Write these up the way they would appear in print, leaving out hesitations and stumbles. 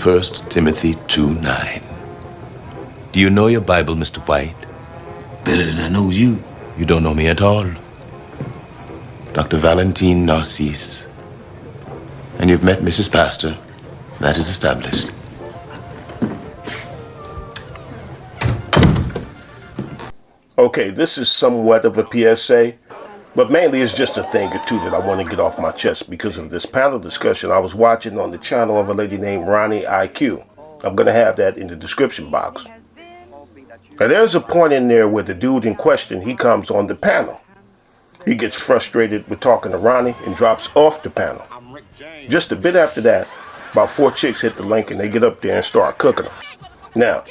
1 Timothy 2:9. Do you know your Bible, Mr. White? Better than I knows you. You don't know me at all. Dr. Valentine Narcisse. And you've met Mrs. Pastor. That is established. Okay, this is somewhat of a PSA, but mainly it's just a thing or two that I want to get off my chest because of this panel discussion I was watching on the channel of a lady named RONYIQ. I'm going to have that in the description box. Now there's a point in there where the dude in question, he comes on the panel. He gets frustrated with talking to Ronnie and drops off the panel. Just a bit after that, about 4 chicks hit the link and they get up there and start cooking them. Now,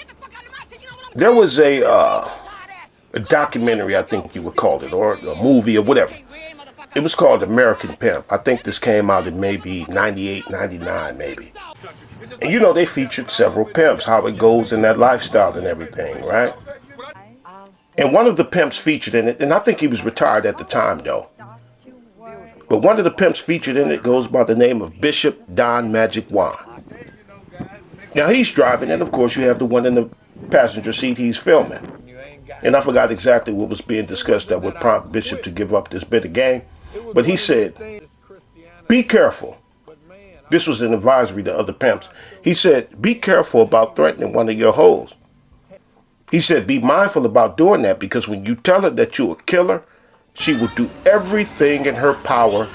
there was a documentary, I think you would call it, or a movie or whatever. It was called American Pimp. I think this came out in maybe 98, 99 maybe. And you know, they featured several pimps, how it goes in that lifestyle and everything, right? And one of the pimps featured in it, and I think he was retired at the time though, but one of the pimps featured in it goes by the name of Bishop Don Magic Juan. Now he's driving, and of course you have the one in the passenger seat, he's filming. And I forgot exactly what was being discussed that would prompt Bishop to give up this bit of game. But he said, be careful. This was an advisory to other pimps. He said, be careful about threatening one of your hoes. He said, be mindful about doing that because when you tell her that you're a killer, she will do everything in her power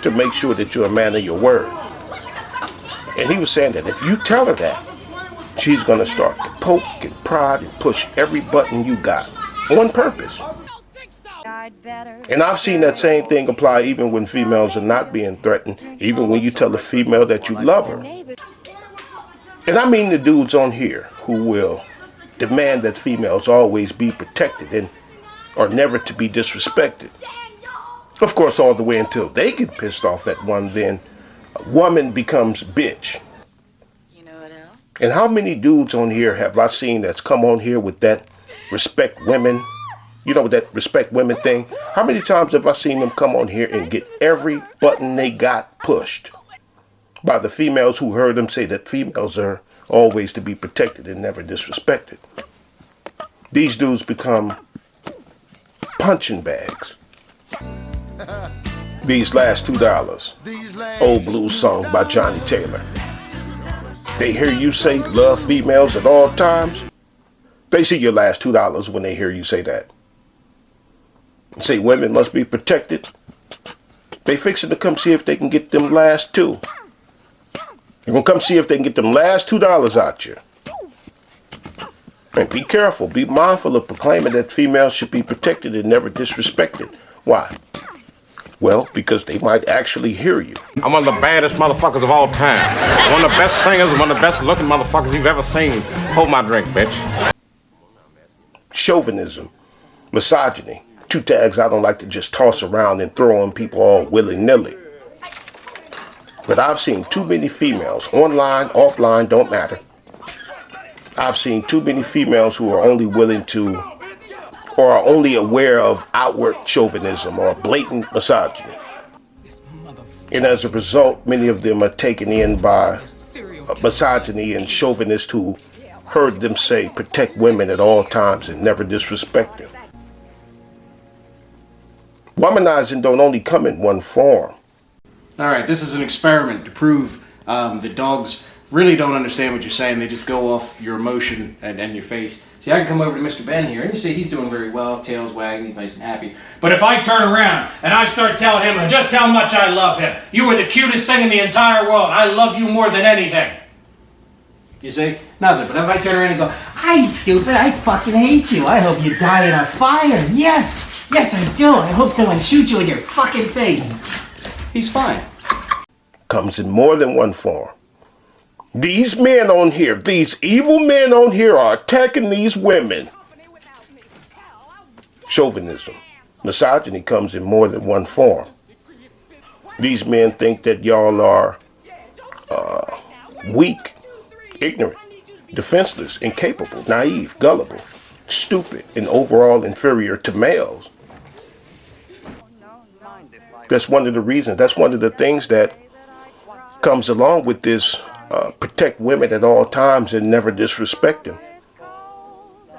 to make sure that you're a man of your word. And he was saying that if you tell her that, she's going to start to poke and prod and push every button you got on purpose. And I've seen that same thing apply even when females are not being threatened, even when you tell a female that you love her. And I mean the dudes on here who will demand that females always be protected and are never to be disrespected. Of course, all the way until they get pissed off at one, then a woman becomes bitch. And how many dudes on here have I seen that's come on here with that respect women, you know, that respect women thing? How many times have I seen them come on here and get every button they got pushed by the females who heard them say that females are always to be protected and never disrespected? These dudes become punching bags. These last $2, Old Blues song by Johnny Taylor. They hear you say love females at all times. They see your last $2 when they hear you say that. And say women must be protected. They fixing to come see if they can get them last two. They're gonna come see if they can get them last $2 out you. And be careful, be mindful of proclaiming that females should be protected and never disrespected. Why? Well, because they might actually hear you. I'm one of the baddest motherfuckers of all time. One of the best singers and one of the best looking motherfuckers you've ever seen. Hold my drink, bitch. Chauvinism, misogyny, 2 tags I don't like to just toss around and throw on people all willy-nilly. But I've seen too many females, online, offline, don't matter. I've seen too many females who are only willing to, or are only aware of outward chauvinism or blatant misogyny. And as a result, many of them are taken in by misogyny and chauvinists who heard them say protect women at all times and never disrespect them. Womanizing don't only come in one form. Alright, this is an experiment to prove that dogs really don't understand what you're saying. They just go off your emotion and your face. See, I can come over to Mr. Ben here and you see he's doing very well, tail's wagging, he's nice and happy. But if I turn around and I start telling him just how much I love him, you are the cutest thing in the entire world, I love you more than anything. You see? Nothing. But if I turn around and go, I'm stupid, I fucking hate you, I hope you die in a fire, yes, yes I do, I hope someone shoots you in your fucking face. He's fine. Comes in more than one form. These men on here, these evil men on here are attacking these women. Chauvinism, misogyny comes in more than one form. These men think that y'all are weak, ignorant, defenseless, incapable, naive, gullible, stupid, and overall inferior to males. That's one of the reasons, that's one of the things that comes along with this protect women at all times and never disrespect them.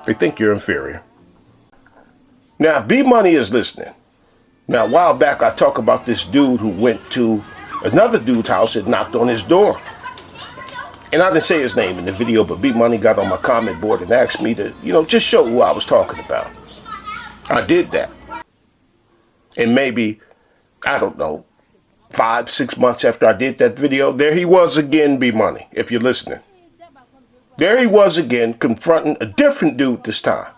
They think you're inferior. Now, if B-Money is listening, now a while back I talked about this dude who went to another dude's house and knocked on his door. And I didn't say his name in the video, but B-Money got on my comment board and asked me to, just show who I was talking about. I did that. And maybe, I don't know, 5-6 months after I did that video, there he was again, B-Money, if you're listening. There he was again, confronting a different dude this time.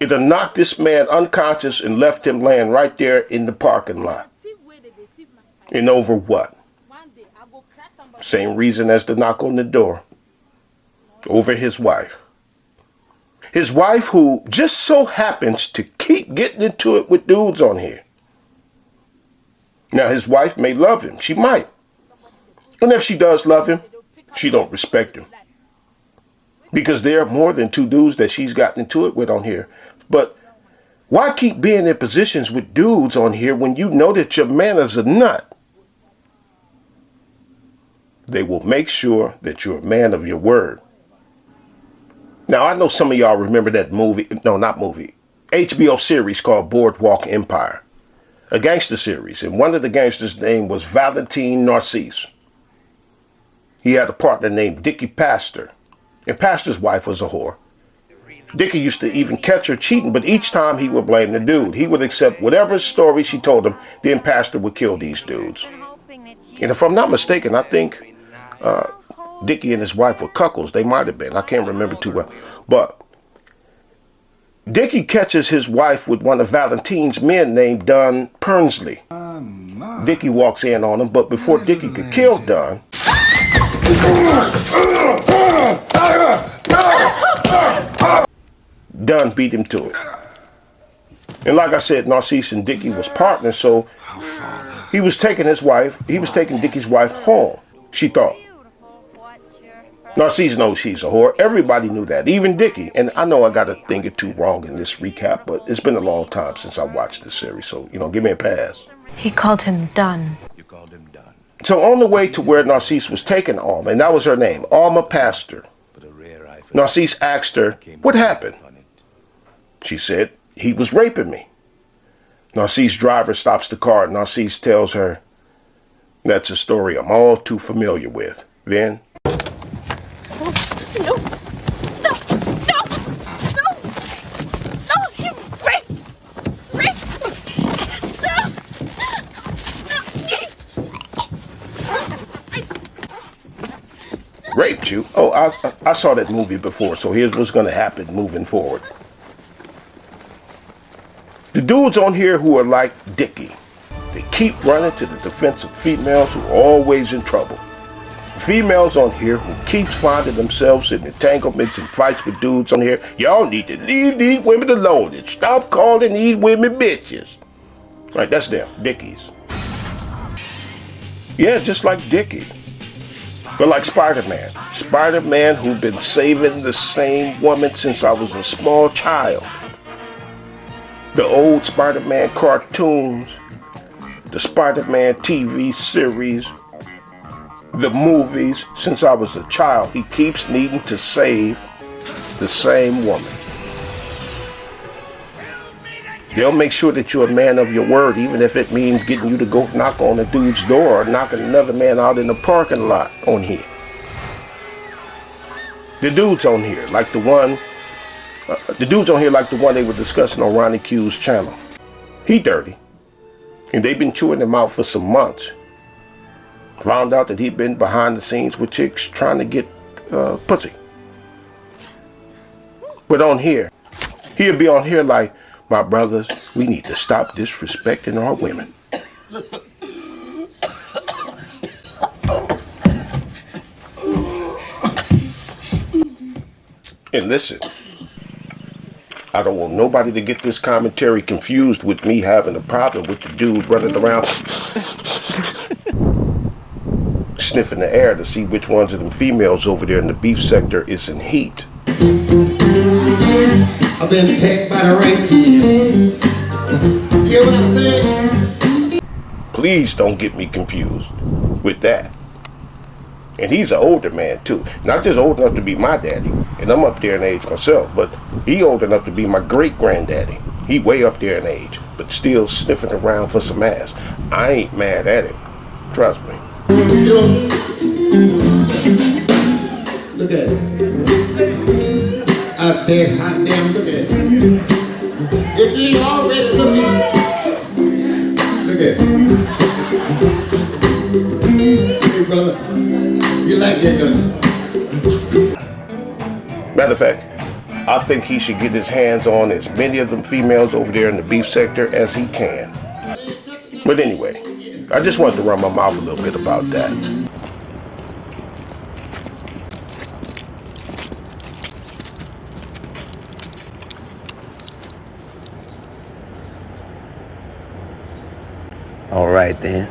It had knocked this man unconscious and left him laying right there in the parking lot. And over what? Same reason as the knock on the door. Over his wife. His wife, who just so happens to keep getting into it with dudes on here. Now, his wife may love him. She might. And if she does love him, she don't respect him. Because there are more than 2 dudes that she's gotten into it with on here. But why keep being in positions with dudes on here when you know that your man is a nut? They will make sure that you're a man of your word. Now, I know some of y'all remember that movie, no, not movie, HBO series called Boardwalk Empire, a gangster series. And one of the gangsters' name was Valentine Narcisse. He had a partner named Dickie Pastor, and Pastor's wife was a whore. Dickie used to even catch her cheating, but each time he would blame the dude. He would accept whatever story she told him, then Pastor would kill these dudes. And if I'm not mistaken, I think Dickie and his wife were cuckolds. They might have been. I can't remember too well. But Dickie catches his wife with one of Valentine's men named Don Pernsley. Dickie walks in on him, but before Dickie could kill Don, Dunn beat him to it. And like I said, Narcisse and Dickie was partners, so he was taking Dickie's wife home, she thought. Narcisse knows she's a whore. Everybody knew that, even Dickie. And I know I got a thing or two wrong in this recap, but it's been a long time since I watched this series, so, give me a pass. He called him Dunn. You called him Dunn. So on the way to where Narcisse was taking Alma, and that was her name, Alma Pastor, Narcisse asked her, what happened? She said, he was raping me. Narcisse's driver stops the car, and Narcisse tells her, that's a story I'm all too familiar with. Then, No, you raped. raped you? Oh, I saw that movie before, so here's what's going to happen moving forward. The dudes on here who are like Dickie, they keep running to the defense of females who are always in trouble. Females on here who keeps finding themselves in entanglements and fights with dudes on here. Y'all need to leave these women alone and stop calling these women bitches. Right, that's them, Dickies. Yeah, just like Dickie. But like Spider-Man. Spider-Man who'd been saving the same woman since I was a small child. The old Spider-Man cartoons, the Spider-Man TV series, the movies, since I was a child, he keeps needing to save the same woman. They'll make sure that you're a man of your word, even if it means getting you to go knock on a dude's door or knocking another man out in the parking lot on here. The dudes on here, like the one they were discussing on RONYIQ's channel. He dirty. And they've been chewing him out for some months. Found out that he'd been behind the scenes with chicks trying to get pussy. But on here, he'll be on here like, my brothers, we need to stop disrespecting our women. And listen, I don't want nobody to get this commentary confused with me having a problem with the dude running around sniffing the air to see which ones of them females over there in the beef sector is in heat. I've been attacked by the rape. You hear what I'm saying? Please don't get me confused with that. And he's an older man too. Not just old enough to be my daddy, and I'm up there in age myself, but he old enough to be my great-granddaddy. He way up there in age, but still sniffing around for some ass. I ain't mad at him. Trust me. You know, look at it. I said, hot damn, look at it. If you ain't already looking, look at it. Hey, brother, you like that, don't you? Matter of fact, I think he should get his hands on as many of them females over there in the beef sector as he can. But anyway, I just wanted to run my mouth a little bit about that. All right then.